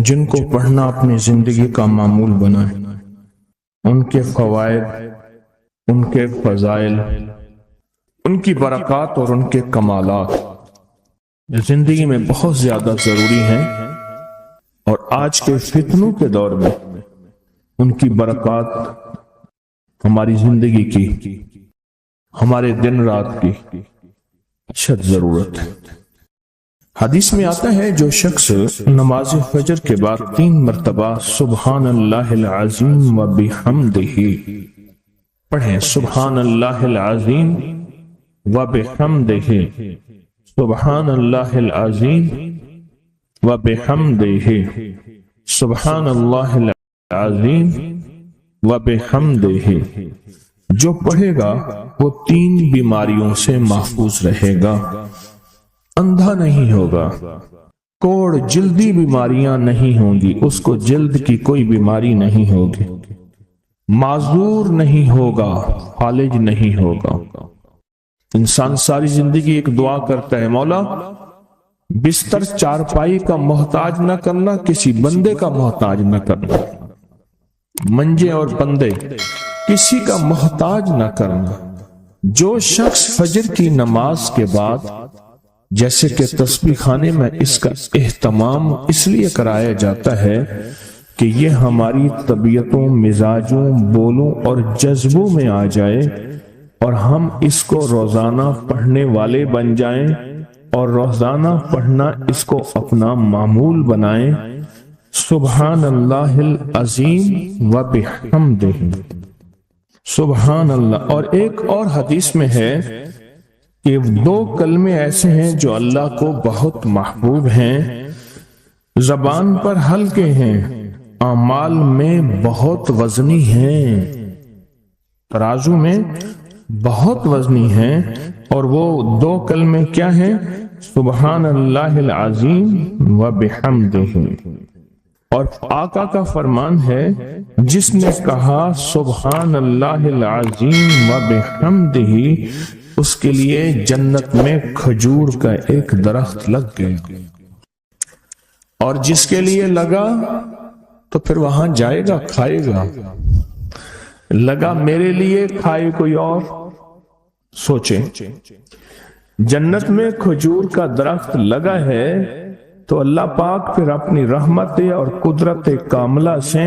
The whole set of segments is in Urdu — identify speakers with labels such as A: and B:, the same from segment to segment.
A: جن کو پڑھنا اپنی زندگی کا معمول بنائے، ان کے فوائد، ان کے فضائل، ان کی برکات اور ان کے کمالات زندگی میں بہت زیادہ ضروری ہیں، اور آج کے فتنوں کے دور میں ان کی برکات ہماری زندگی کی، ہمارے دن رات کی اشد ضرورت ہے۔ حدیث میں آتا ہے جو شخص نماز فجر کے بعد 3 مرتبہ سبحان اللہ العظیم و بحمدہ پڑھیں، سبحان اللہ العظیم و بحمدہ، سبحان اللہ العظیم و بحمدہ، سبحان اللہ العظیم و بحمدہ، جو پڑھے گا وہ 3 بیماریوں سے محفوظ رہے گا، اندھا نہیں ہوگا، کوڑ جلدی بیماریاں نہیں ہوں گی، اس کو جلد کی کوئی بیماری نہیں ہوگی، معذور نہیں ہوگا، فالج نہیں ہوگا۔ انسان ساری زندگی ایک دعا کرتا ہے، مولا بستر چارپائی کا محتاج نہ کرنا، کسی بندے کا محتاج نہ کرنا، منجے اور بندے کسی کا محتاج نہ کرنا۔ جو شخص فجر کی نماز کے بعد، جیسے کہ تسبیح خانے میں اس کا اہتمام اس لیے کرایا جاتا ہے کہ یہ ہماری طبیعتوں، مزاجوں، بولوں اور جذبوں میں آ جائے اور ہم اس کو روزانہ پڑھنے والے بن جائیں اور روزانہ پڑھنا اس کو اپنا معمول بنائیں، سبحان اللہ العظیم و بحمدہ، سبحان اللہ۔ اور ایک اور حدیث میں ہے کہ 2 کلمے ایسے ہیں جو اللہ کو بہت محبوب ہیں، زبان پر ہلکے ہیں، اعمال میں بہت وزنی ہیں، ترازو میں بہت وزنی ہیں، اور وہ 2 کلمے کیا ہیں؟ سبحان اللہ العظیم و بحمدہ۔ اور آقا کا فرمان ہے، جس نے کہا سبحان اللہ العظیم و بحمدہ، اس کے لیے جنت میں کھجور کا ایک درخت لگ گیا، اور جس کے لیے لگا تو پھر وہاں جائے گا، کھائے گا۔ لگا میرے لیے، کھائے کوئی اور۔ سوچیں، جنت میں کھجور کا درخت لگا ہے تو اللہ پاک پھر اپنی رحمت اور قدرت کاملہ سے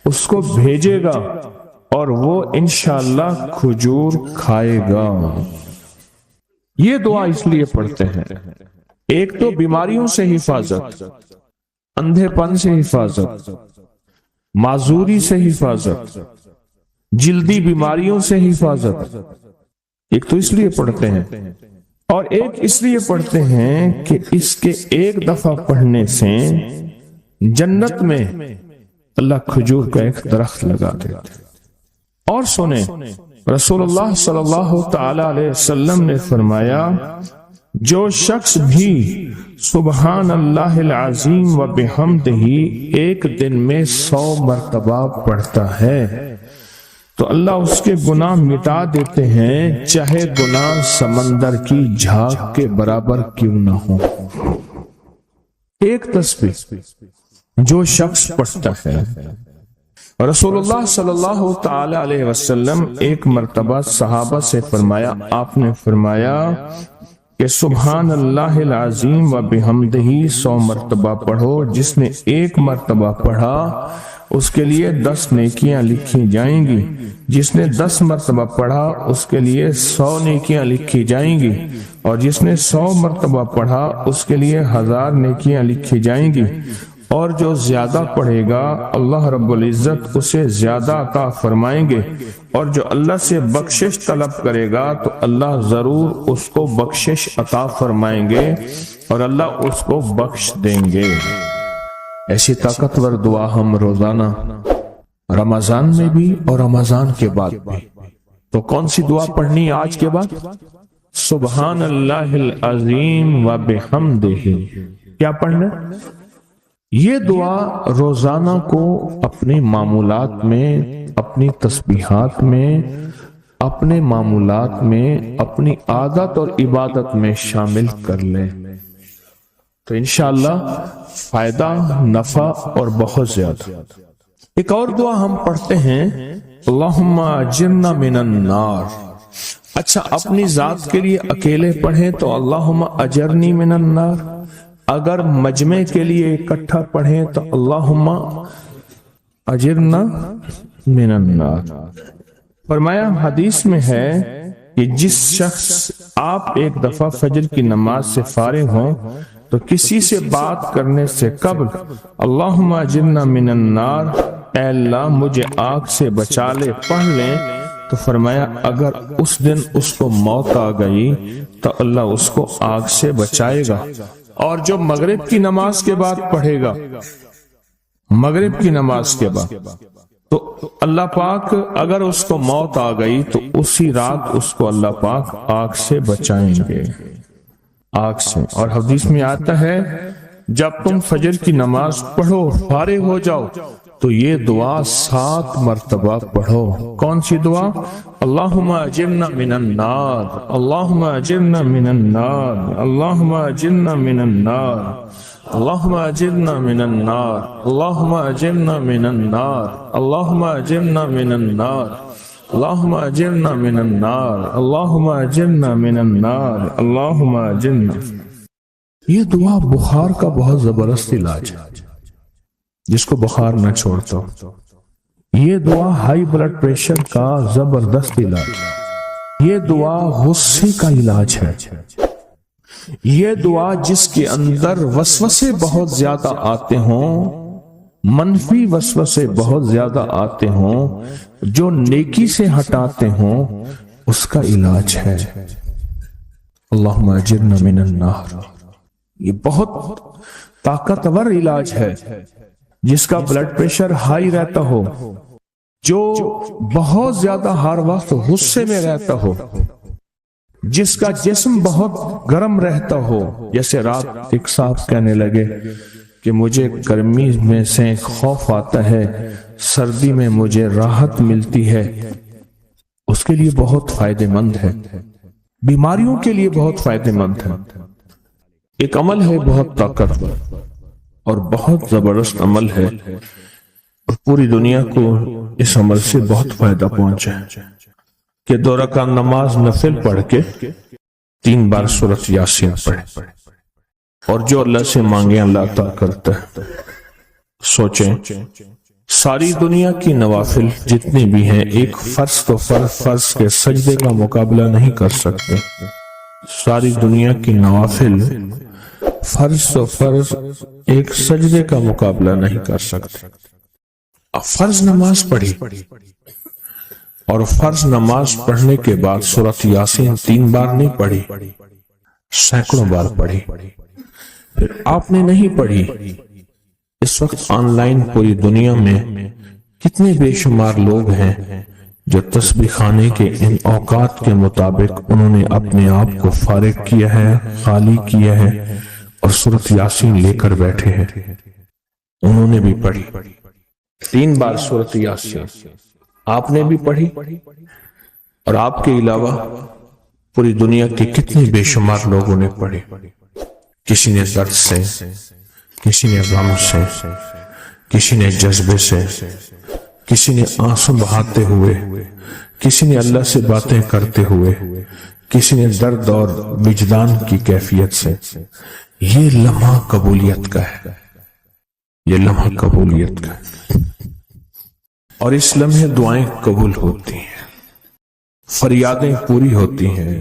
A: اس کو بھیجے گا اور وہ انشاءاللہ کھجور کھائے گا۔ یہ دعا اس لیے پڑھتے ہیں، ایک تو بیماریوں سے حفاظت، اندھے پن سے حفاظت، معذوری سے حفاظت، جلدی بیماریوں سے حفاظت۔ ایک تو اس لیے پڑھتے ہیں، اور ایک اس لیے پڑھتے ہیں کہ اس کے ایک دفعہ پڑھنے سے جنت میں اللہ کھجور کا ایک درخت لگا دیتا ہے۔ اور سنیں، رسول اللہ صلی اللہ تعالی علیہ وسلم نے فرمایا، جو شخص بھی سبحان اللہ العظیم و بحمدہ ایک دن میں 100 مرتبہ پڑھتا ہے تو اللہ اس کے گناہ مٹا دیتے ہیں، چاہے گناہ سمندر کی جھاگ کے برابر کیوں نہ ہو۔ ایک تسبیح جو شخص پڑھتا ہے، رسول اللہ صلی اللہ تعالی علیہ وسلم ایک مرتبہ صحابہ سے فرمایا، آپ نے فرمایا کہ سبحان اللہ العظیم و بحمدہ 100 مرتبہ پڑھو، جس نے 1 مرتبہ پڑھا اس کے لیے 10 نیکیاں لکھی جائیں گی، جس نے 10 مرتبہ پڑھا اس کے لیے 100 نیکیاں لکھی جائیں گی، اور جس نے 100 مرتبہ پڑھا اس کے لیے 1000 نیکیاں لکھی جائیں گی، اور جو زیادہ پڑھے گا اللہ رب العزت اسے زیادہ عطا فرمائیں گے، اور جو اللہ سے بخشش طلب کرے گا تو اللہ ضرور اس کو بخشش عطا فرمائیں گے اور اللہ اس کو بخش دیں گے۔ ایسی طاقتور دعا ہم روزانہ رمضان میں بھی اور رمضان کے بعد بھی۔ تو کون سی دعا پڑھنی ہے آج کے بعد؟ سبحان اللہ العظیم و بحمدہ۔ کیا پڑھنا؟ یہ دعا روزانہ کو اپنے معمولات میں، اپنی تسبیحات میں، اپنے معمولات میں، اپنی عادت اور عبادت میں شامل کر لیں۔ تو انشاءاللہ فائدہ، نفع اور بہت زیادہ۔ ایک اور دعا ہم پڑھتے ہیں، اللہم اجرنا من النار۔ اچھا، اپنی ذات کے لیے اکیلے پڑھیں تو اللہم اجرنی من النار، اگر مجمع کے لیے اکٹھا پڑھیں تو اللہم اجرنا من النار۔ فرمایا حدیث میں ہے کہ جس شخص آپ ایک دفعہ فجر کی نماز سے فارغ ہوں تو کسی سے بات کرنے سے قبل اللہم اجرنا من النار، اے اللہ مجھے آگ سے بچا لے، پڑھ لیں، تو فرمایا اگر اس دن اس کو موت آ گئی تو اللہ اس کو آگ سے بچائے گا۔ اور جو مغرب کی نماز کے بعد پڑھے گا، مغرب کی نماز کے بعد، تو اللہ پاک اگر اس کو موت آ گئی تو اسی رات اس کو اللہ پاک آگ سے بچائیں گے، آگ سے۔ اور حدیث میں آتا ہے جب تم فجر کی نماز پڑھو، فارغ ہو جاؤ، تو یہ دعا 7 مرتبہ پڑھو۔ کون سی دعا؟ اللہم اجرنا من النار، اللہم اجرنا من النار، اللہم اجرنا من النار، اللہم اجرنا من النار، اللہم اجرنا من النار، اللہم اجرنا من النار، اللہم اجرنا من النار، اللہم اجرنا من النار، اللہم اجرنا۔ یہ دعا بخار کا بہت زبردست علاج ہے، جس کو بخار نہ چھوڑتا ہو۔ یہ دعا ہائی بلڈ پریشر کا زبردست علاج ہے۔ یہ دعا غصے کا علاج ہے۔ یہ دعا جس کے اندر وسوسے بہت زیادہ آتے ہوں، منفی وسوسے بہت زیادہ آتے ہوں، جو نیکی سے ہٹاتے ہوں، اس کا علاج ہے۔ اللہم اجرنا من النار، یہ بہت طاقتور علاج ہے۔ جس کا بلڈ پریشر ہائی رہتا ہو، جو بہت زیادہ ہر وقت غصے میں رہتا ہو، جس کا جسم بہت گرم رہتا ہو، جیسے رات ایک صاحب کہنے لگے کہ مجھے گرمی میں سے خوف آتا ہے، سردی میں مجھے راحت ملتی ہے، اس کے لیے بہت فائدہ مند ہے، بیماریوں کے لیے بہت فائدہ مند ہے۔ ایک عمل ہے بہت طاقتور اور بہت زبردست عمل ہے، اور پوری دنیا کو اس عمل سے بہت فائدہ پہنچا ہے کہ 2 رکعت نماز نفل پڑھ کے 3 بار سورۃ یاسین پڑھے، اور جو اللہ سے مانگے اللہ عطا کرتا ہے۔ سوچیں، ساری دنیا کی نوافل جتنی بھی ہیں، ایک فرض تو فرض کے سجدے کا مقابلہ نہیں کر سکتے۔ ساری دنیا کی نوافل فرض تو فرض ایک سجدے کا مقابلہ نہیں کر سکتے۔ اب فرض نماز پڑھی، اور فرض نماز پڑھنے کے بعد سورۃ یاسین 3 بار نہیں پڑھی، سینکڑوں بار پڑھی۔ پھر آپ نے نہیں پڑھی، اس وقت آن لائن پوری دنیا میں کتنے بے شمار لوگ ہیں جو تسبیح خانے کے ان اوقات کے مطابق انہوں نے اپنے آپ کو فارغ کیا ہے، خالی کیا ہے، اور سورۃ یاسین لے کر بیٹھے ہیں۔ انہوں نے بھی پڑھی 3 بار سورۃ یاسین، آپ نے بھی پڑھی، اور آپ کے علاوہ پوری دنیا کے کتنے بے شمار لوگوں نے پڑھی۔ کسی نے درد سے، کسی نے غم سے، کسی نے جذبے سے، کسی نے آنسو بہاتے ہوئے، کسی نے اللہ سے باتیں کرتے ہوئے، کسی نے درد اور وجدان کی کیفیت سے۔ یہ لمحہ قبولیت کا ہے، یہ لمحہ قبولیت کا ہے، اور اس لمحے دعائیں قبول ہوتی ہیں، فریادیں پوری ہوتی ہیں،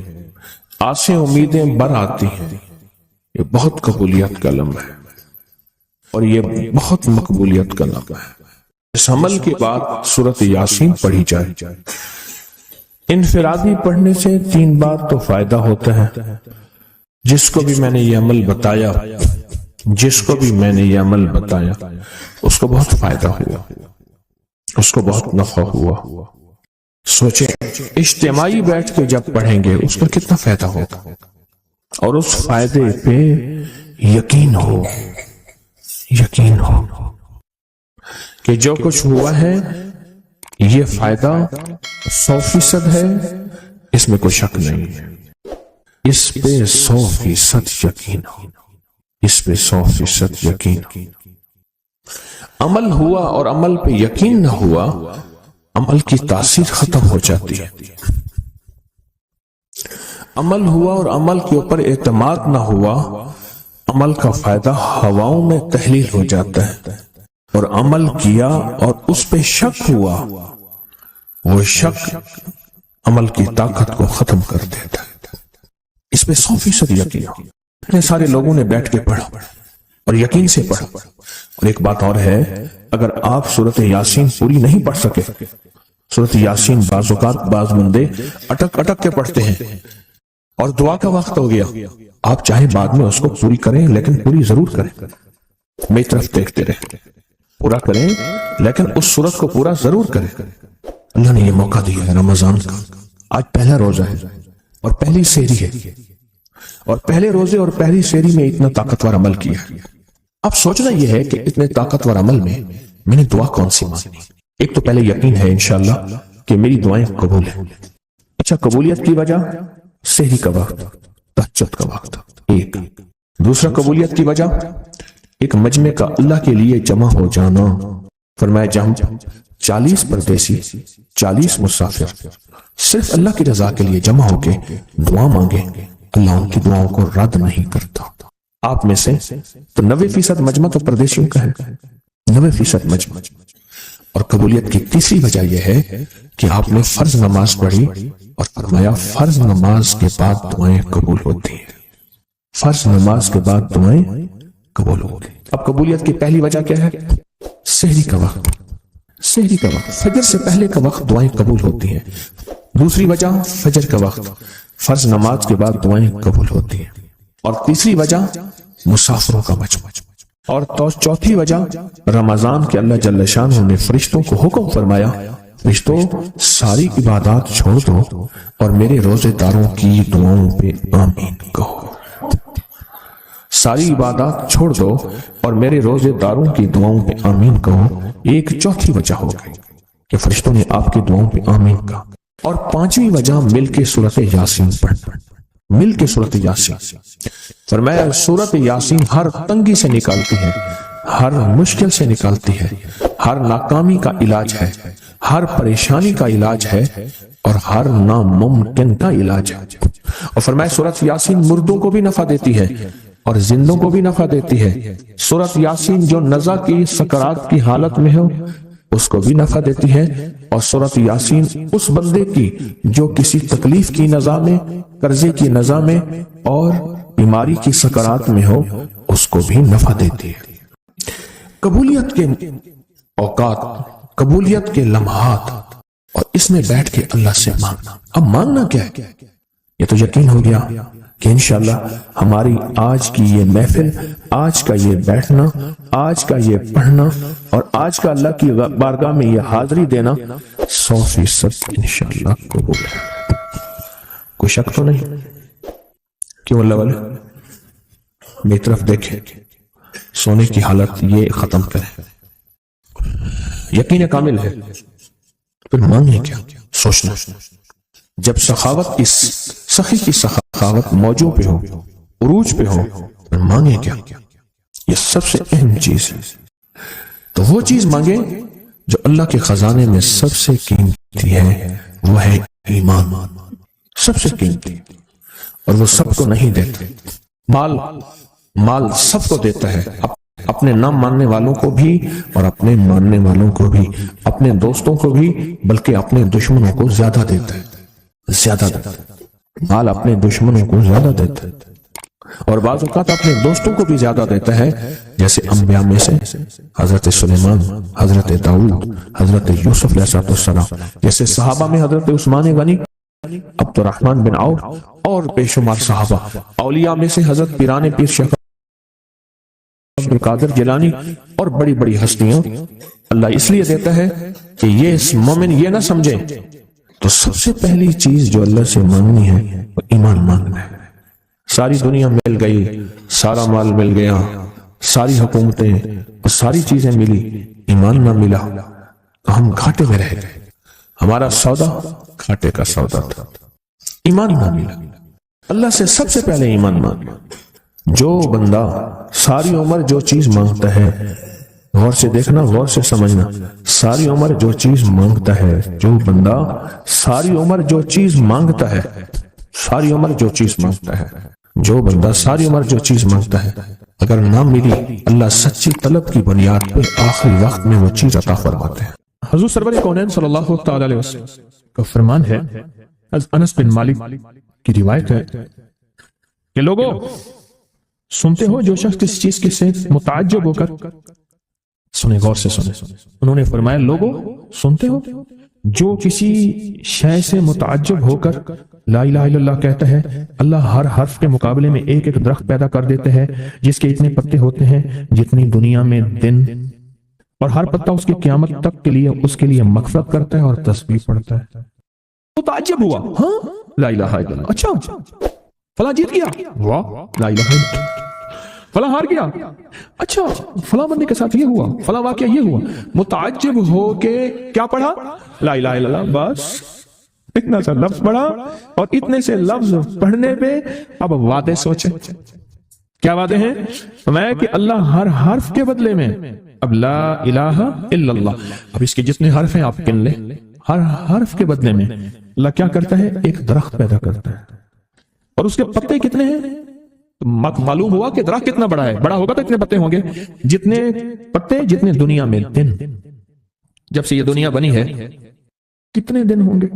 A: آسیں امیدیں بر آتی ہیں۔ یہ بہت قبولیت کا لمحہ ہے، اور یہ بہت مقبولیت کا لمحہ ہے۔ اس عمل کے بعد سورۃ یاسین پڑھی جائے۔ انفرادی پڑھنے سے 3 بار تو فائدہ ہوتا ہے۔ جس کو بھی میں نے یہ عمل بتایا، جس کو بھی میں نے یہ عمل بتایا، اس کو بہت فائدہ ہوا، اس کو بہت نفع ہوا۔ سوچیں، اجتماعی بیٹھ کے جب پڑھیں گے اس کا کتنا فائدہ ہوگا، اور اس فائدے پہ یقین ہو، یقین ہو کہ جو کچھ ہوا ہے یہ فائدہ 100% ہے، اس میں کوئی شک نہیں ہے، اس پہ 100% یقین ہو۔ اس پہ 100% یقین. عمل ہوا اور عمل پہ یقین نہ ہوا، عمل کی تاثیر ختم ہو جاتی ہے. عمل ہوا اور عمل کے اوپر اعتماد نہ ہوا، عمل کا فائدہ ہواؤں میں تحلیل ہو جاتا ہے. اور عمل کیا اور اس پہ شک ہوا، وہ شک عمل کی طاقت کو ختم کر دیتا ہے. اس پہ 100% یقین ہو. اتنے سارے لوگوں نے بیٹھ کے پڑھا اور یقین سے پڑھا. اور ایک بات اور ہے، اگر آپ سورۃ یاسین پوری نہیں پڑھ سکے، سورۃ یاسین بعض اوقات بعض بندے اٹک اٹک کے پڑھتے ہیں اور دعا کا وقت ہو گیا، آپ چاہے بعد میں اس کو پوری کریں لیکن پوری ضرور کریں. میری طرف دیکھتے رہیں، پورا کریں لیکن اس سورت کو پورا ضرور کریں. اللہ نے یہ موقع دیا ہے رمضان کا. آج پہلا روزہ ہے اور پہلی سحری ہے، اور پہلے روزے اور پہلی سحری میں اتنا طاقتور عمل کیا ہے. اب سوچنا یہ ہے کہ اتنے طاقتور عمل میں نے دعا کون سی مانگی. ایک تو پہلے یقین ہے انشاءاللہ کہ میری دعائیں قبول ہیں. اچھا، قبولیت کی وجہ سحری کا وقت، تہجد کا وقت. ایک دوسرا قبولیت کی وجہ ایک مجمع کا اللہ کے لیے جمع ہو جانا. فرمایا جہاں 40 پردیسی 40 مسافر صرف اللہ کی رضا کے لیے جمع ہو کے دعا مانگے، اللہ ان کی دعاؤں کو رد نہیں کرتا. آپ میں سے تو 90% مجمع تو پردیسیوں کا ہے، 90% مجمع. اور قبولیت کی تیسری وجہ یہ ہے کہ آپ نے فرض نماز پڑھی اور فرمایا فرض نماز کے بعد دعائیں قبول ہوتی ہیں. فرض نماز کے بعد دعائیں قبول ہوتی. اب قبولیت کی پہلی وجہ کیا ہے؟ سحری کا وقت. سحری کا وقت، فجر سے پہلے کا وقت دعائیں قبول ہوتی ہیں. دوسری وجہ فجر کا وقت، فرض نماز کے بعد دعائیں قبول ہوتی ہیں. اور تیسری وجہ مسافروں کا مجمع. اور چوتھی وجہ رمضان کے اللہ جل شانہ نے فرشتوں کو حکم فرمایا، فرشتوں ساری عبادات چھوڑ دو اور میرے روزے داروں کی دعاؤں پہ آمین کہو. ساری عبادات چھوڑ دو اور میرے روزے داروں کی دعاؤں پہ آمین کہو. ایک چوتھی وجہ ہو گئی کہ فرشتوں نے آپ کی دعاؤں پہ آمین کہا. اور پانچویں وجہ مل کے سورۃ یاسین پڑھنا. مل کے سورۃ یاسین، فرمایا سورۃ یاسین ہر تنگی سے نکالتی ہے، ہر مشکل سے نکالتی ہے، ہر ناکامی کا علاج ہے، ہر پریشانی کا علاج ہے اور ہر ناممکن کا علاج ہے. اور فرمایا سورۃ یاسین مردوں کو بھی نفع دیتی ہے اور زندوں کو بھی نفع دیتی ہے. سورۃ یاسین جو نزع کی سکرات کی حالت میں ہو اس کو بھی نفع دیتی ہے، اور سورۃ یاسین اس بندے کی جو کسی تکلیف کی نزع میں، قرضے کی نزع میں اور بیماری کی سکرات میں ہو اس کو بھی نفع دیتی ہے. قبولیت کے اوقات، قبولیت کے لمحات، اور اس میں بیٹھ کے اللہ سے مانگنا. اب مانگنا کیا ہے؟ یہ تو یقین ہو گیا کہ انشاءاللہ ہماری آج کی یہ محفل، آج کا یہ بیٹھنا، آج کا یہ پڑھنا اور آج کا اللہ کی بارگاہ میں یہ حاضری دینا 100% انشاءاللہ قبول ہے. کوئی شک تو نہیں؟ کیوں اللہ والے میری طرف دیکھیں، سونے کی حالت یہ ختم کریں. یقین کامل ہے پھر مانگیں کیا؟ سوچنا. جب سخاوت کی سخی کی سخاوت موجوں پہ ہو، عروج پہ ہو، پھر مانگیں کیا؟ یہ سب سے اہم چیز ہے. تو وہ چیز مانگیں جو اللہ کے خزانے میں سب سے قیمتی ہے، وہ ہے ایمان. سب سے قیمتی، اور وہ سب کو نہیں دیتا. مال سب کو دیتا ہے، اپنے نہ ماننے والوں کو بھی اور اپنے ماننے والوں کو بھی، اپنے دوستوں کو بھی، بلکہ اپنے دشمنوں کو زیادہ دیتا ہے. زیادہ دیتا ہے مال، اپنے دشمنوں کو زیادہ دیتا ہے اور بعض اوقات اپنے دوستوں کو بھی زیادہ دیتا ہے. جیسے انبیاء میں سے حضرت سلیمان، حضرت داؤد، حضرت یوسف علیہ السلام، جیسے صحابہ میں حضرت عثمان غنی، عبد الرحمن بن عوف اور بے شمار صحابہ. اولیاء میں سے حضرت پیران پیر شیخ عبد القادر جیلانی اور بڑی بڑی ہستیاں. اللہ اس لیے دیتا ہے کہ یہ مومن یہ نہ سمجھے. تو سب سے پہلی چیز جو اللہ سے مانگنی ہے وہ ایمان مانگنا ہے. ساری دنیا مل گئی، سارا مال مل گیا، ساری حکومتیں اور ساری چیزیں ملی، ایمان نہ ملا تو ہم گھاٹے میں رہ گئے. ہمارا سودا گھاٹے کا سودا تھا. ایمان نہ ملا. اللہ سے سب سے پہلے ایمان مانگنا.
B: جو بندہ ساری عمر جو چیز مانگتا ہے، غور سے دیکھنا، غور سے سمجھنا، ساری عمر جو چیز مانگتا ہے، جو بندہ ساری عمر جو چیز مانگتا ہے، ساری عمر جو چیز مانگتا ہے، جو بندہ ساری عمر جو چیز مانگتا ہے، اگر نہ ملی، اللہ سچی طلب کی بنیاد پہ آخری وقت میں وہ چیز عطا فرماتے ہیں۔
A: حضور سرور کونین صلی اللہ تعالی علیہ وسلم کا فرمان ہے، انس بن مالک کی روایت ہے کہ لوگوں سنتے ہو جو شخص کسی چیز کے سے متعجب ہو کر، سنیں غور سے سنیں، انہوں نے فرمایا لوگوں سنتے ہو جو کسی شے سے متعجب ہو کر لا الہ الا اللہ کہتا ہے، اللہ ہر حرف کے مقابلے میں ایک ایک درخت پیدا کر دیتے ہیں جس کے اتنے پتے ہوتے ہیں جتنی دنیا میں دن، اور ہر پتا اس کی قیامت تک کے لیے اس کے لیے مغفرت کرتا ہے اور تسبیح پڑھتا ہے۔ متعجب ہوا، ہاں لا الہ الا اللہ، اچھا فلاں جیت گیا، واہ لا الہ الا اللہ، فلاں ہار گیا، اچھا فلاں بندے کے ساتھ یہ ہوا، فلاں واقعہ یہ ہوا، متعجب ہو کے کیا پڑھا؟ لا الہ الا اللہ، بس اتنا سا لفظ پڑھا، اور اتنے سے لفظ پڑھنے پہ اب وعدے سوچیں، کیا وعدے ہیں؟ میں کہ اللہ ہر حرف کے بدلے میں، اب لا الہ الا اللہ، اب اس کے جتنے حرف ہیں آپ گن لیں، ہر حرف کے بدلے میں اللہ کیا کرتا ہے؟ ایک درخت پیدا کرتا ہے، اور اس کے پتے کتنے ہیں؟ معلوم ہوا کہ درخت کتنا بڑا ہے، بڑا ہوگا تو اتنے پتے ہوں گے، جتنے پتے جتنے دنیا میں دن، جب سے یہ دنیا بنی ہے کتنے دن ہوں گے؟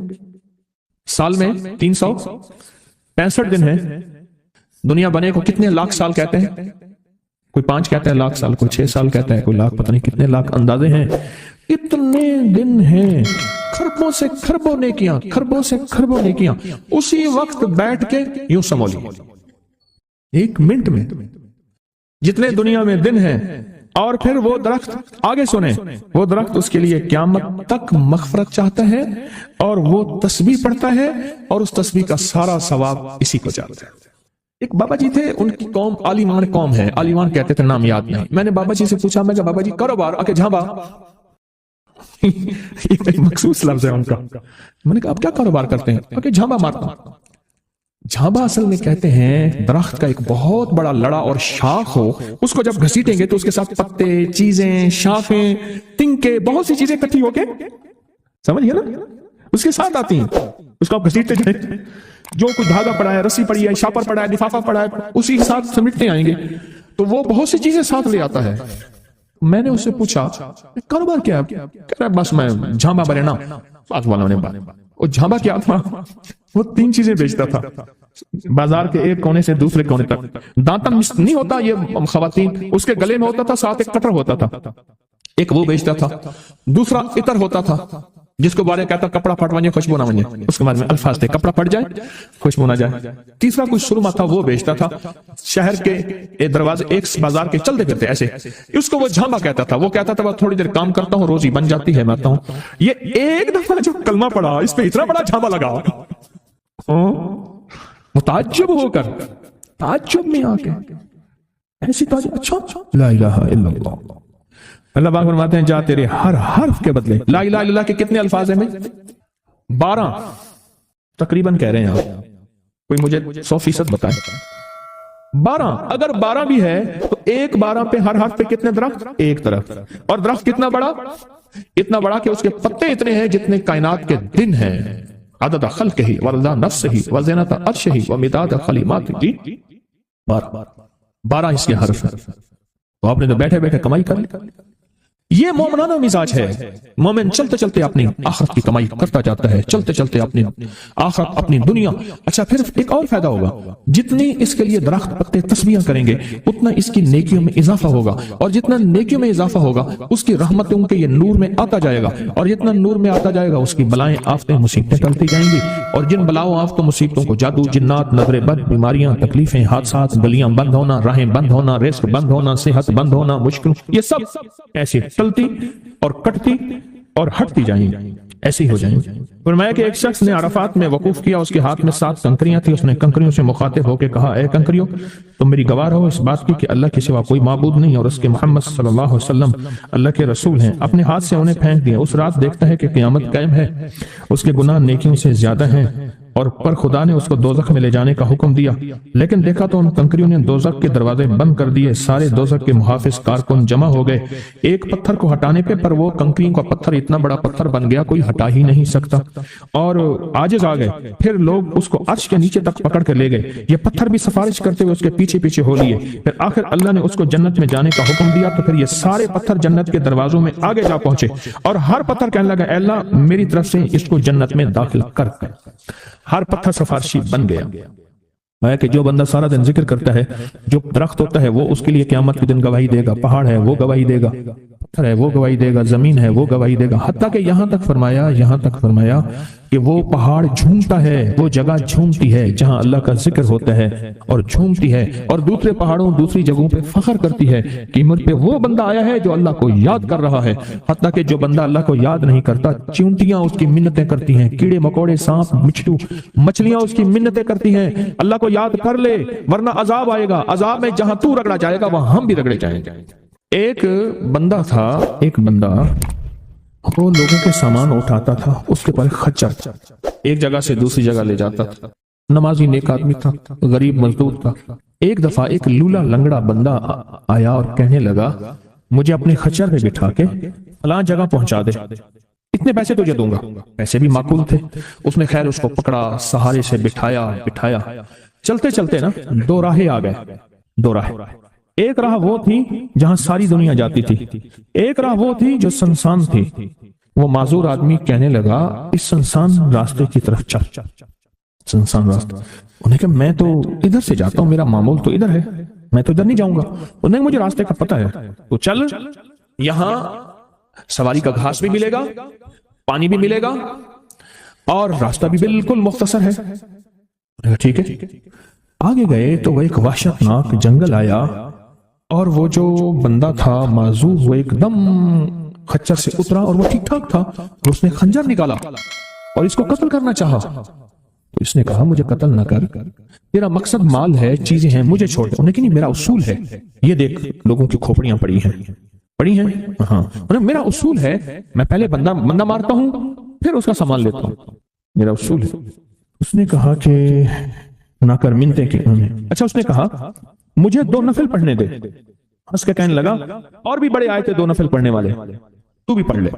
A: سال میں 365 دن ہے، دنیا بنے کو کتنے لاکھ سال کہتے ہیں؟ کوئی 5 کہتا ہے لاکھ سال، کوئی 6 سال کہتا ہے، کوئی لاکھ، پتہ نہیں کتنے لاکھ اندازے ہیں، اتنے دن ہیں، خربوں سے خربوں نیکیاں، خربوں سے خربوں نیکیاں، اسی وقت بیٹھ کے یوں سمولی ایک منٹ میں جتنے دنیا میں دن ہیں، اور پھر وہ درخت آگے سنیں، وہ درخت اس کے لیے قیامت تک مغفرت چاہتا ہے، اور وہ تسبیح پڑھتا ہے، اور اس تسبیح کا سارا ثواب اسی کو جاتا ہے۔ ایک بابا جی تھے، ان کی قوم عالمان قوم ہے، عالمان کہتے تھے، نام یاد نہیں، میں نے بابا جی سے پوچھا، میں کہا بابا جی کاروبار آ کے جھانبا، یہ ایک مخصوص لفظ ہے ان کا، میں نے کہا آپ کیا کاروبار کرتے ہیں؟ آ کے جھانبا مارتا ہوں۔ جھانبا اصل میں کہتے ہیں درخت کا ایک بہت بڑا لڑا اور شاخ ہو، اس کو جب گھسیٹیں گے تو اس کے ساتھ پتے، چیزیں، شاخیں، تنکے، بہت سی چیزیں اکٹھی ہو کے، سمجھ گئے نا، اس کے ساتھ آتی ہیں، اس کو آپ گھسیٹتے جائیں، جو کچھ دھاگا پڑا ہے، رسی پڑی ہے، شاپر پڑا ہے، لفافہ پڑا ہے، اسی کے ساتھ سمیٹتے آئیں گے، تو وہ بہت سی چیزیں ساتھ لے آتا ہے۔ میں نے اس سے پوچھا کاروبار کیا ہے؟ کہہ رہا ہے بس میں جھانبا بنے نا، ساتھ والوں نے بات، وہ جھانبا کیا تھا؟ وہ 3 چیزیں بیچتا تھا، بازار کے ایک کونے سے دوسرے کونے تک۔ دانتن نہیں ہوتا یہ خواتین، اس کے گلے میں ہوتا تھا، ساتھ ایک کٹر ہوتا تھا، ایک وہ بیچتا تھا، دوسرا عطر ہوتا تھا جس کو بارے کہتا کپڑا پھٹ ونجے خوشبو نہ ونجے، اس کے بعد میں الفاظ تھے کپڑا پھٹ جائے خوشبو نہ جائے۔ تیسرا کچھ سرما تھا، وہ بیچتا تھا، شہر کے دروازے ایک بازار کے چلتے پھرتے ایسے، اس کو وہ جھانبا کہتا تھا۔ وہ کہتا تھا وہ تھوڑی دیر کام کرتا ہوں، روزی بن جاتی ہے، میں آتا ہوں۔ یہ ایک دفعہ جو کلمہ پڑھا، اس پہ اتنا بڑا جھانبا لگا، متعجب ہو کر، تعجب میں آ کے ایسی تعجب، اچھا لا الہ الا اللہ۔ اللہ پاک فرماتے ہیں جا تیرے ہر حرف کے بدلے، لا الہ الا اللہ کے کتنے الفاظ ہیں میں؟ 12 تقریباً کہہ رہے ہیں آپ، کوئی مجھے 100% بتائے۔ 12، اگر 12 بھی ہے تو ایک 12 پہ ہر حرف پہ کتنے درخت؟ ایک درخت، اور درخت کتنا بڑا؟ اتنا بڑا کہ اس کے پتے اتنے ہیں جتنے کائنات کے دن ہیں، عدد خلقہ ورضا نفسہ وزنۃ عرشہ ومداد کلماتہ، 12 اس کے حرف ہیں۔ تو آپ نے تو بیٹھے بیٹھے کمائی کر لی۔ یہ مومنانہ مزاج ہے، مومن چلتے چلتے اپنی آخرت کی کمائی کرتا جاتا ہے، چلتے چلتے اپنی آخرت، اپنی دنیا۔ اچھا پھر ایک اور فائدہ ہوگا، جتنی اس کے لیے درخت پتے تسبیحاں کریں گے اتنا اس کی نیکیوں میں اضافہ ہوگا، اور جتنا نیکیوں میں اضافہ ہوگا اس کی رحمتوں کے یہ نور میں آتا جائے گا، اور جتنا نور میں آتا جائے گا اس کی بلائیں، آفتیں، مصیبتیں ٹلتی جائیں گی، اور جن بلاؤں، آفتوں، مصیبتوں کو جادو، جنات، نظر بد، بیماریاں، تکلیفیں، حادثات، گلیاں بند ہونا، راہیں بند ہونا، رزق بند ہونا، صحت بند ہونا، مشکل، یہ سب ایسی ٹلتی اور کٹتی اور ہٹتی جائیں گی، ایسی ہو جائیں گی۔ فرمایا کہ ایک شخص نے عرفات میں وقوف کیا، اس کے ہاتھ میں 7 کنکریاں تھیں، اس نے کنکریوں سے مخاطب ہو کے کہا اے کنکریوں تم میری گواہ ہو اس بات کی کہ اللہ کے سوا کوئی معبود نہیں اور اس کے محمد صلی اللہ علیہ وسلم اللہ کے رسول ہیں۔ اپنے ہاتھ سے انہیں پھینک دیا، اس رات دیکھتا ہے کہ قیامت قائم ہے، اس کے گناہ نیکیوں سے زیادہ ہیں،
B: اور پر خدا نے اس کو دوزخ میں لے جانے کا حکم دیا، لیکن دیکھا تو ان کنکریوں نے دوزخ کے دروازے بند کر دیے، سارے دوزخ کے محافظ کارکن جمع ہو گئے ایک پتھر کو ہٹانے پہ، پر وہ کنکریوں کا پتھر اتنا بڑا پتھر بن گیا کوئی ہٹا ہی نہیں سکتا، اور عاجز آ گئے۔ پھر لوگ اس کو عرش کے نیچے تک پکڑ کر لے گئے، یہ پتھر بھی سفارش کرتے ہوئے اس کے پیچھے پیچھے ہو لیے۔ پھر آخر اللہ نے اس کو جنت میں جانے کا حکم دیا، تو پھر یہ سارے پتھر جنت کے دروازوں میں آگے جا پہنچے، اور ہر پتھر کہنے لگا اے اللہ میری طرف سے اس کو جنت میں داخل کر۔ ہر پتھر سفارشی بن گیا۔ ہے کہ جو بندہ سارا دن ذکر کرتا ہے، جو درخت ہوتا ہے وہ اس کے لیے قیامت کے دن گواہی دے گا، پہاڑ ہے وہ گواہی دے گا، پتھر ہے وہ گواہی دے گا، زمین ہے وہ گواہی دے گا، حتیٰ کہ یہاں تک فرمایا کہ وہ پہاڑ جھومتا ہے، وہ جگہ جھومتی ہے جہاں اللہ کا ذکر ہوتا ہے اور جھومتی ہے، اور دوسرے پہاڑوں دوسری جگہوں پہ فخر کرتی ہے کہ مجھ پہ وہ بندہ آیا ہے جو اللہ کو یاد کر رہا ہے۔ حتیٰ کہ جو بندہ اللہ کو یاد نہیں کرتا، چیونٹیاں اس کی منتیں کرتی ہیں، کیڑے مکوڑے سانپ مچھلو مچھلیاں اس کی منتیں کرتی ہیں اللہ کو یاد کر لے ورنہ عذاب آئے گا، عذاب میں جہاں تو رگڑا جائے گا وہاں ہم بھی رگڑے جائیں گے۔ ایک بندہ تھا، وہ لوگوں کے سامان اٹھاتا تھا، اس کے پر خچر ایک جگہ سے دوسری جگہ لے جاتا تھا، نمازی نیک آدمی تھا، غریب مزدور تھا۔ ایک دفعہ ایک لولا لنگڑا بندہ آیا اور کہنے لگا مجھے اپنے خچر پہ بٹھا کے فلاں جگہ پہنچا دے، اتنے پیسے تجھے دوں گا۔ پیسے بھی معقول تھے، اس نے خیر اس کو پکڑا، سہارے سے بٹھایا۔ چلتے چلتے نا دو راہیں آ گئے، دو راہیں، ایک راہ وہ تھی جہاں ساری دنیا جاتی تھی، ایک راہ وہ تھی جو سنسان تھی۔ وہ معذور آدمی کہنے لگا اس سنسان راستے کی طرف چل، سنسان راستہ۔ انہیں کہا میں تو ادھر سے جاتا ہوں، میرا معمول تو ادھر ہے، میں تو ادھر نہیں جاؤں گا۔ انہیں مجھے راستے کا پتہ ہے، تو چل، یہاں سواری کا گھاس بھی ملے گا، پانی بھی ملے گا، اور راستہ بھی بالکل مختصر ہے۔ ٹھیک ہے، آگے گئے تو وہ ایک وحشتناک جنگل آیا، اور وہ جو بندہ تھا معذور وہ ایک دم خچر سے اترا، اور وہ ٹھیک ٹھاک تھا، اور اس نے خنجر نکالا اور اس کو قتل کرنا چاہا۔ تو اس نے کہا مجھے قتل نہ کر، تیرا مقصد مال ہے، چیزیں ہیں، مجھے چھوڑ دے۔ انہیں کہ نہیں، میرا اصول ہے، یہ دیکھ لوگوں کی کھوپڑیاں پڑی ہیں، ہاں، میرا اصول ہے میں پہلے بندہ مارتا ہوں پھر اس کا سامان لیتا ہوں، میرا اصول ہے۔ اس نے کہا کہ نہ کر منتیں کی۔ اچھا، اس نے کہا مجھے 2 نفل پڑھنے دے۔ اس کے کہنے لگا اور بھی بڑے آئے تھے 2 نفل پڑھنے والے، تو بھی پڑھ لے۔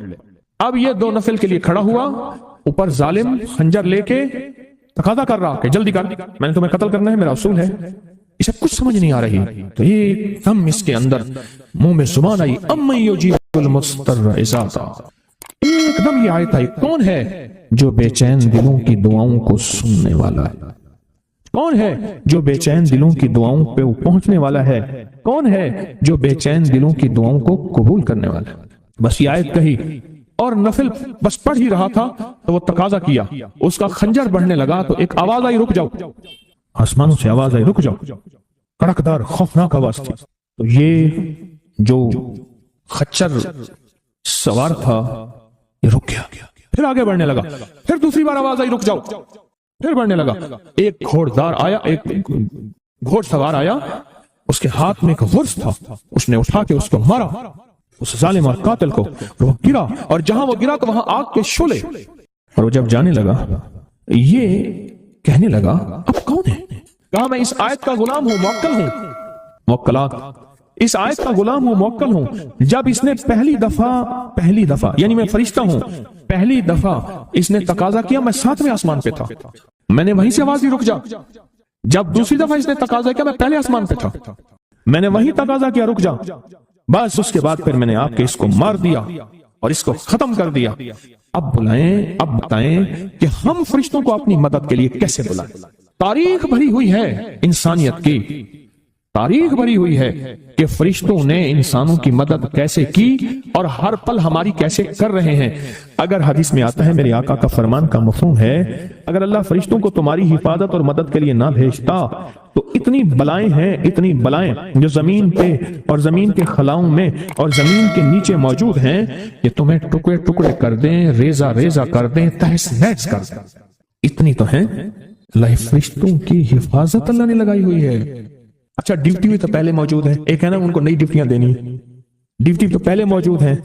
B: اب یہ 2 نفل کے لیے کھڑا ہوا، اوپر ظالم خنجر لے کے تقاضا کر رہا کہ جلدی کر، میں نے تمہیں قتل کرنا ہے، میرا اصول ہے۔ اسے کچھ سمجھ نہیں آ رہی، تو ایک دم اس کے اندر منہ میں زبان آئی، امن یجیب المضطر اذا دعا۔ ایک دم یہ آیت آئی، کون ہے جو بے چین دلوں کی دعاؤں کو سننے والا ہے؟ کون ہے جو بے چین دلوں کی دعاؤں پہ پہنچنے والا ہے؟ کون ہے جو بے چین دلوں کی دعاؤں کو قبول کرنے والا ہے؟ بس یہ آیت کہی، اور نفل بس پڑھ ہی رہا تھا تو وہ تقاضا کیا، اس کا خنجر بڑھنے لگا تو ایک آواز آئی، رک جاؤ۔ آسمانوں سے آواز آئی، رک جاؤ، کڑکدار خوفناک آواز تھی۔ تو یہ جو خچر سوار تھا یہ رک گیا، پھر آگے بڑھنے لگا، پھر دوسری بار آواز آئی، رک جاؤ، پھر بڑھنے لگا۔ ایک گھوڑدار آیا، ایک گھوڑ سوار آیا، اس کے ہاتھ میں ایک غرض تھا، اس نے اٹھا کے اس کو مارا، اس ظالم اور قاتل کو، وہ گرا، اور جہاں وہ گرا تو وہاں آگ کے شعلے۔ اور وہ جب جانے لگا یہ کہنے لگا اب کون ہے؟ کہا میں اس آیت کا غلام ہوں، موکل ہوں، موکلات، اس آیت کا غلام ہوں، موکل ہوں۔ جب اس نے پہلی دفعہ یعنی میں فرشتہ ہوں، پہلی دفعہ اس نے تقاضا کیا، میں 7ویں آسمان پہ تھا، میں نے وہیں سے آواز دی، رک جا۔ جب دوسری دفعہ اس نے تقاضا کیا، میں پہلے آسمان پہ تھا، میں نے وہیں تقاضا کیا، رک جا۔ بس اس کے بعد پھر میں نے آپ کے اس کو مار دیا اور اس کو ختم کر دیا۔ اب بتائیں کہ ہم فرشتوں کو اپنی مدد کے لیے کیسے بلائیں؟ تاریخ بھری ہوئی ہے انسانیت کی، تاریخ بھری ہوئی ہے کہ فرشتوں نے انسانوں کی مدد کیسے کی اور ہر پل ہماری کیسے کر رہے ہیں۔ اگر حدیث میں آتا ہے، میرے آقا کا فرمان کا مفہوم ہے، اگر اللہ فرشتوں کو تمہاری حفاظت اور مدد کے لیے نہ بھیجتا تو اتنی بلائیں ہیں، اتنی بلائیں جو زمین پہ اور زمین کے خلاؤں میں اور زمین کے نیچے موجود ہیں کہ تمہیں ٹکڑے ٹکڑے کر دیں، ریزہ ریزہ کر دیں، تہس نہس کر دیں۔ اتنی تو ہیں، اللہ فرشتوں کی حفاظت اللہ نے لگائی ہوئی ہے۔ اچھا، ڈیوٹی بھی تو پہلے موجود ہے، ایک ہے نا ان کو نئی ڈیوٹیاں دینی، ڈیوٹی تو پہلے موجود ہیں،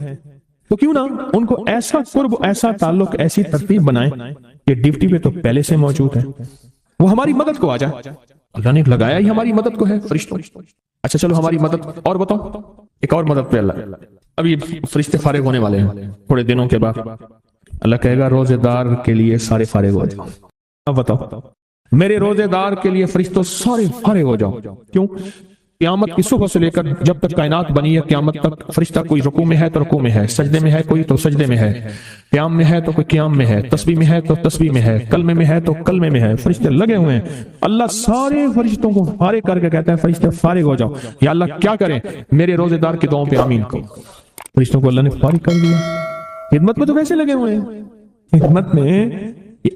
B: تو کیوں نہ ان کو ایسا قرب، ایسا تعلق، ایسی ترتیب بنائیں یہ ڈیوٹی پہ تو پہلے سے موجود ہے، وہ ہماری مدد کو آ جائے۔ اللہ نے لگایا ہی ہماری مدد کو ہے فرشتوں۔ اچھا چلو ہماری مدد اور بتاؤ، ایک اور مدد پہ اللہ، اب یہ فرشتے فارغ ہونے والے ہیں تھوڑے دنوں کے بعد، اللہ کہے گا روزے دار کے لیے سارے فارغ ہو جاؤ۔ اب بتاؤ میرے روزے دار کے لیے فرشتوں سارے فارغ ہو جاؤ، کیوں؟ قیامت کی صبح سے لے کر جب تک کائنات بنی ہے قیامت تک فرشتہ کوئی رکوع میں ہے تو رکوع میں ہے، سجدے میں ہے کوئی تو سجدے میں ہے، قیام میں ہے تو کوئی قیام میں ہے، تسبیح میں ہے تو تسبیح میں ہے، کلمے میں ہے تو کلمے میں ہے، فرشتے لگے ہوئے ہیں۔ اللہ سارے فرشتوں کو فارغ کر کے کہتا ہے فرشتے فارغ ہو جاؤ۔ یا اللہ کیا کریں؟ میرے روزے دار کی دعاؤں پہ آمین کہو۔ فرشتوں کو اللہ نے فارغ کر دیا، خدمت میں تو ویسے لگے ہوئے ہیں، خدمت میں۔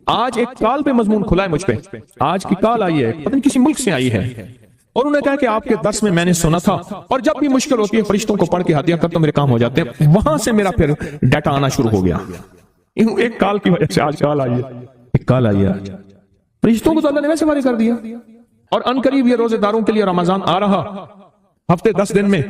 B: آج ایک کال پہ مضمون کھلا ہے مجھ پہ، آج کی کال آئی ہے، پتہ نہیں کسی ملک سے آئی ہے، اور انہوں نے کہا کہ آپ کے درس میں میں نے سنا تھا، اور جب بھی مشکل ہوتی ہے فرشتوں کو پڑھ کے ہدیہ کرتا ہوں میرے کام ہو جاتے ہیں۔ وہاں سے میرا پھر ڈیٹا آنا شروع ہو گیا، ایک کال کی وجہ سے آج کال آئی ہے، ایک کال آئی ہے۔ فرشتوں کو تو اللہ نے ویسے فارغ کر دیا، اور ان قریب یہ روزے داروں کے لیے رمضان آ رہا ہفتے 10 دن میں،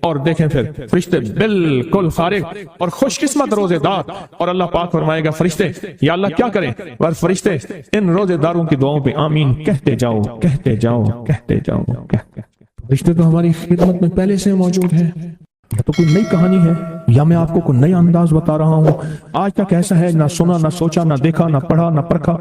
B: اور دیکھیں پھر فرشتے بالکل فارغ اور خوش قسمت روزے دار، اور اللہ پاک فرمائے گا فرشتے یا اللہ کیا کریں؟ اور فرشتے ان روزے داروں کی دعاؤں پہ آمین کہتے جاؤ، کہتے جاؤ، کہتے جاؤ، کہتے۔ فرشتے تو ہماری خدمت میں پہلے سے موجود ہیں، یا تو کوئی نئی کہانی ہے یا میں آپ کو کوئی نیا انداز بتا رہا ہوں، آج تک ایسا ہے نہ سنا نہ سوچا نہ دیکھا نہ پڑھا نہ پرکھا،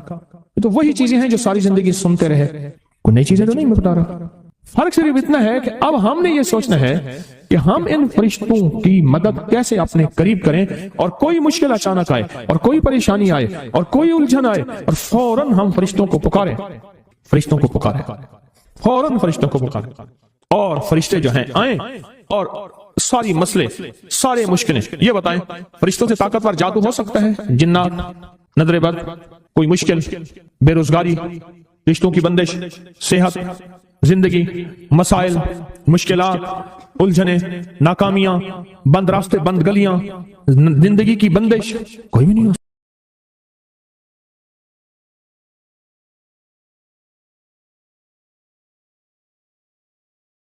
B: تو وہی چیزیں ہیں جو ساری زندگی سنتے رہے، کوئی نئی چیزیں تو نہیں میں بتا رہا۔ فرق صرف اتنا ہے کہ اب ہم نے یہ سوچنا ہے کہ ہم ان فرشتوں کی مدد کیسے اپنے قریب کریں، اور کوئی مشکل اچانک آئے اور کوئی پریشانی آئے اور کوئی الجھن آئے اور فوراً ہم فرشتوں کو پکاریں، فرشتوں کو پکاریں، فوراً فرشتوں کو پکاریں، اور فرشتے جو ہیں آئیں اور ساری مسئلے سارے مشکلیں یہ بتائیں۔ فرشتوں سے طاقتور جادو ہو سکتا ہے، جنات، نظر بد، کوئی مشکل، بے روزگاری، رشتوں کی بندش، صحت، زندگی، مسائل، مشکلات، الجھنیں، ناکامیاں، بند راستے، بند گلیاں، زندگی کی بندش، کوئی بھی نہیں ہو